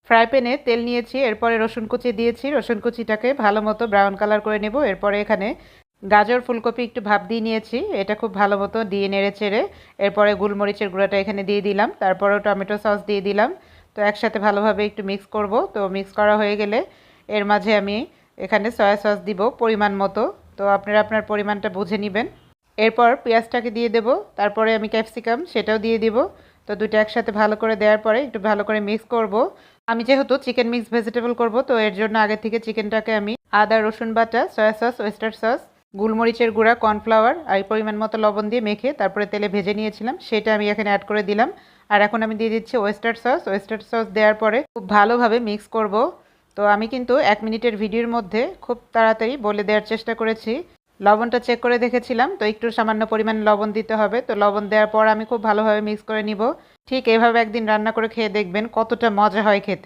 Fry প্যানে তেল নিয়েছি, এরপরে রসুন কুচি দিয়েছি। রসুন কুচিটাকে ভালো মতো ব্রাউন কালার করে নেব। এরপরে এখানে গাজর ফুলকপি একটু ভাপ দিয়ে নিয়েছি, এটা খুব ভালো মতো দিয়ে নেড়ে চেড়ে এরপরে গোলমরিচের গুঁড়াটা এখানে দিয়ে দিলাম, তারপরেও টমেটো সস দিয়ে দিলাম। তো একসাথে ভালোভাবে একটু মিক্স করব। তো মিক্স করা হয়ে গেলে এর মাঝে আমি এখানে সয়া সস দিব পরিমাণ মতো। তো আপনারা আপনার পরিমাণটা বুঝে নেবেন। এরপর পেঁয়াজটাকে দিয়ে দেব, তারপরে আমি ক্যাপসিকাম সেটাও দিয়ে দিব। তো দুটো একসাথে ভালো করে দেওয়ার পরে একটু ভালো করে মিক্স করব। আমি যেহেতু চিকেন মিক্স ভেজিটেবল করব, তো এর জন্য আগে থেকে চিকেনটাকে আমি আদা রসুন বাটা, সয়া সস, ওয়েস্টার সস, গোলমরিচের গুঁড়া, কর্নফ্লাওয়ার আর পরিমাণ মতো লবণ দিয়ে মেখে তারপরে তেলে ভেজে নিয়েছিলাম, সেটা আমি এখানে অ্যাড করে দিলাম। আর এখন আমি দিয়ে দিচ্ছি ওয়েস্টার সস। ওয়েস্টার সস দেওয়ার পরে খুব ভালোভাবে মিক্স করব। তো আমি কিন্তু 1 মিনিটের ভিডিওর মধ্যে খুব তাড়াতাড়ি বলে দেওয়ার চেষ্টা করেছি। লবণটা চেক করে দেখেছিলাম, তো একটু সামান্য পরিমাণ লবণ দিতে হবে। তো লবণ দেওয়ার পর আমি খুব ভালোভাবে মিক্স করে নিব। ঠিক এভাবে একদিন রান্না করে খেয়ে দেখবেন কতটা মজা হয় খেতে।